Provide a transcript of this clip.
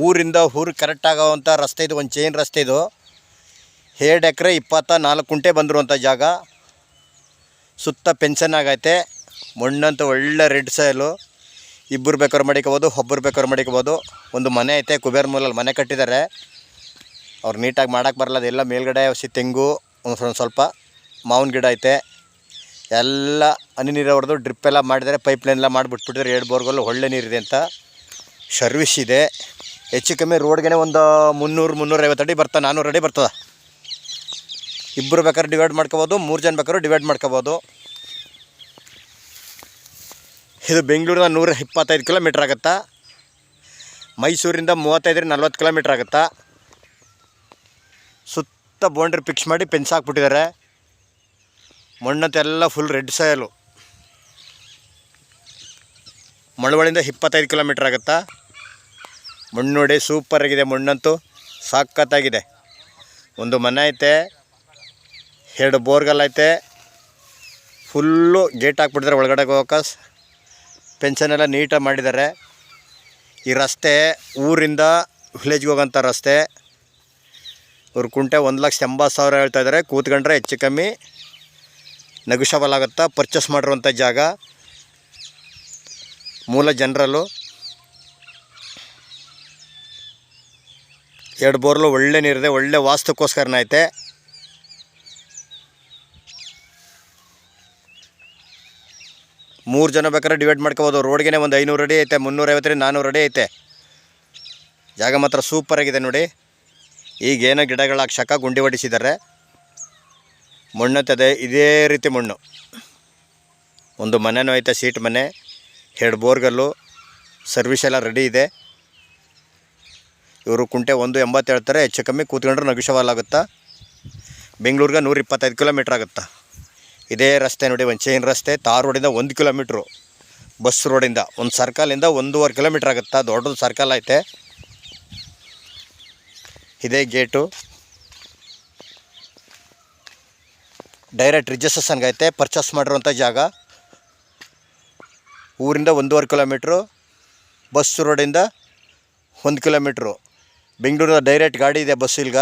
ಊರಿಂದ ಊರು ಕರೆಕ್ಟ್ ಆಗೋವಂಥ ರಸ್ತೆ ಇದು. ಒಂದು ಚೈನ್ ರಸ್ತೆ ಇದು. 2 ಎಕರೆ 24 ಕುಂಟೆ ಬಂದಿರುವಂಥ ಜಾಗ. ಸುತ್ತ ಪೆನ್ಷನ್ ಆಗೈತೆ. ಮಣ್ಣಂತೂ ಒಳ್ಳೆ ರೆಡ್ ಸಾಯಿಲು. ಇಬ್ಬರು ಬೇಕಾದ್ರೆ ಮಡಿಕೋಬೋದು, ಒಬ್ಬರು ಬೇಕಾದ್ರೆ ಮಡಿಕೋಬೋದು. ಒಂದು ಮನೆ ಐತೆ, ಕುಬೇರ್ ಮೂಲಲ್ಲಿ ಮನೆ ಕಟ್ಟಿದ್ದಾರೆ. ಅವ್ರು ನೀಟಾಗಿ ಮಾಡೋಕ್ಕೆ ಬರಲ್ಲ. ಅದೆಲ್ಲ ಮೇಲ್ಗಡೆ ತೆಂಗು, ಒಂದು ಸ್ವಲ್ಪ ಮಾವಿನ ಗಿಡ ಐತೆ. ಎಲ್ಲ ಹನಿ ನೀರು ಹೊಡೆದು ಡ್ರಿಪ್ ಎಲ್ಲ ಮಾಡಿದರೆ, ಪೈಪ್ ಲೈನ್ ಎಲ್ಲ ಮಾಡಿಬಿಟ್ಬಿಟ್ಟಿದ್ದಾರೆ. 2 ಬೋರ್ಗಲ್ಲು ಒಳ್ಳೆ ನೀರಿದೆ ಅಂತ ಸರ್ವಿಸ್ ಇದೆ. ಹೆಚ್ಚು ಕಮ್ಮಿ ರೋಡ್ಗೆ ಒಂದು 300-350 ಅಡಿ ಬರ್ತದೆ, 400 ಅಡಿ ಬರ್ತದೆ. ಇಬ್ಬರು ಬೇಕಾದ್ರೆ ಡಿವೈಡ್ ಮಾಡ್ಕೋಬೋದು, 3 ಜನ ಬೇಕಾದ್ರೂ ಡಿವೈಡ್ ಮಾಡ್ಕೋಬೋದು. ಇದು ಬೆಂಗಳೂರಿನ 125 ಕಿಲೋಮೀಟ್ರ್ ಆಗುತ್ತಾ. ಮೈಸೂರಿಂದ 35-40 ಕಿಲೋಮೀಟ್ರ್ ಆಗುತ್ತಾ. ಸುತ್ತ ಬೌಂಡ್ರಿ ಫಿಕ್ಸ್ ಮಾಡಿ ಪೆನ್ಸ್ ಹಾಕ್ಬಿಟ್ಟಿದ್ದಾರೆ. ಮಣ್ಣಂತೆಲ್ಲ ಫುಲ್ ರೆಡ್ ಸಾಯಲು. ಮಳವಳ್ಳಿಯಿಂದ 25 ಕಿಲೋಮೀಟ್ರ್ ಆಗುತ್ತಾ. ಮಣ್ಣು ನೋಡಿ ಸೂಪರಾಗಿದೆ. ಮಣ್ಣಂತೂ ಸಖತ್ತಾಗಿದೆ. ಒಂದು ಮನೆ ಐತೆ, 2 ಬೋರ್ಗಲ್ ಐತೆ. ಫುಲ್ಲು ಗೇಟ್ ಹಾಕ್ಬಿಟ್ಟಿದ್ದಾರೆ ಒಳಗಡೆ ಹೋಗೋಕೆ. ಪೆನ್ಷನೆಲ್ಲ ನೀಟಾಗಿ ಮಾಡಿದ್ದಾರೆ. ಈ ರಸ್ತೆ ಊರಿಂದ ವಿಲೇಜ್ಗೆ ಹೋಗೋಂಥ ರಸ್ತೆ. ಇವ್ರ ಕುಂಟೆ 1,80,000 ಹೇಳ್ತಾಯಿದ್ದಾರೆ. ಕೂತ್ಕೊಂಡ್ರೆ ಹೆಚ್ಚು ಕಮ್ಮಿ ನೆಗೋಷಿಯಬಲ್ ಆಗುತ್ತಾ. ಪರ್ಚೇಸ್ ಮಾಡಿರುವಂಥ ಜಾಗ. ಮೂಲ ಜನರಲ್ಲು. 2 ಬೋರ್ಲು ಒಳ್ಳೆ ನೀರಿದೆ. ಒಳ್ಳೆ ವಾಸ್ತುಕ್ಕೋಸ್ಕರನೇ ಐತೆ. ಮೂರು ಜನ ಬೇಕಾದ್ರೆ ಡಿವೈಡ್ ಮಾಡ್ಕೋಬೋದು. ರೋಡ್ಗೆ ಒಂದು 500 ಅಡಿ ಐತೆ, 350-400 ಅಡಿ ಐತೆ. ಜಾಗ ಮಾತ್ರ ಸೂಪರಾಗಿದೆ ನೋಡಿ. ಈಗೇನೋ ಗಿಡಗಳು ಹಾಕ್ಸಕ್ಕ ಗುಂಡಿ ಹೊಡಿಸಿದ್ದಾರೆ. ಮಣ್ಣತ್ತದೆ ಇದೇ ರೀತಿ ಮಣ್ಣು. ಒಂದು ಮನೆನೂ ಐತೆ, ಸೀಟ್ ಮನೆ. 2 ಬೋರ್ಗಲ್ಲು. ಸರ್ವಿಸ್ ಎಲ್ಲ ರೆಡಿ ಇದೆ. ಇವರು ಕುಂಟೆ 180 ಹೇಳ್ತಾರೆ. ಹೆಚ್ಚು ಕಮ್ಮಿ ಕೂತ್ಕೊಂಡ್ರೆ ನೆಗೋಷಿಯಬಲ್ ಆಗುತ್ತಾ. ಬೆಂಗಳೂರಿಗೆ 125 ಕಿಲೋಮೀಟ್ರ್ ಆಗುತ್ತಾ. ಇದೇ ರಸ್ತೆ ನೋಡಿ, ಒಂದು ಚೈನ್ ರಸ್ತೆ. ತಾರ್ ರೋಡಿಂದ 1 ಕಿಲೋಮೀಟ್ರು. ಬಸ್ ರೋಡಿಂದ ಒಂದು ಸರ್ಕಲಿಂದ 1.5 ಕಿಲೋಮೀಟ್ರ್ ಆಗುತ್ತಾ. ದೊಡ್ಡದು ಸರ್ಕಲ್ ಐತೆ. ಇದೇ ಗೇಟು. ಡೈರೆಕ್ಟ್ ರಿಜಿಸ್ಟ್ರೇಷನ್ಗೆ ಐತೆ. ಪರ್ಚೇಸ್ ಮಾಡಿರುವಂಥ ಜಾಗ. ಊರಿಂದ 1.5 ಕಿಲೋಮೀಟ್ರು. ಬಸ್ ರೋಡಿಂದ 1 ಕಿಲೋಮೀಟ್ರು. ಬೆಂಗಳೂರಿನ ಡೈರೆಕ್ಟ್ ಗಾಡಿ ಇದೆ ಬಸ್ ಇಲ್ಗ.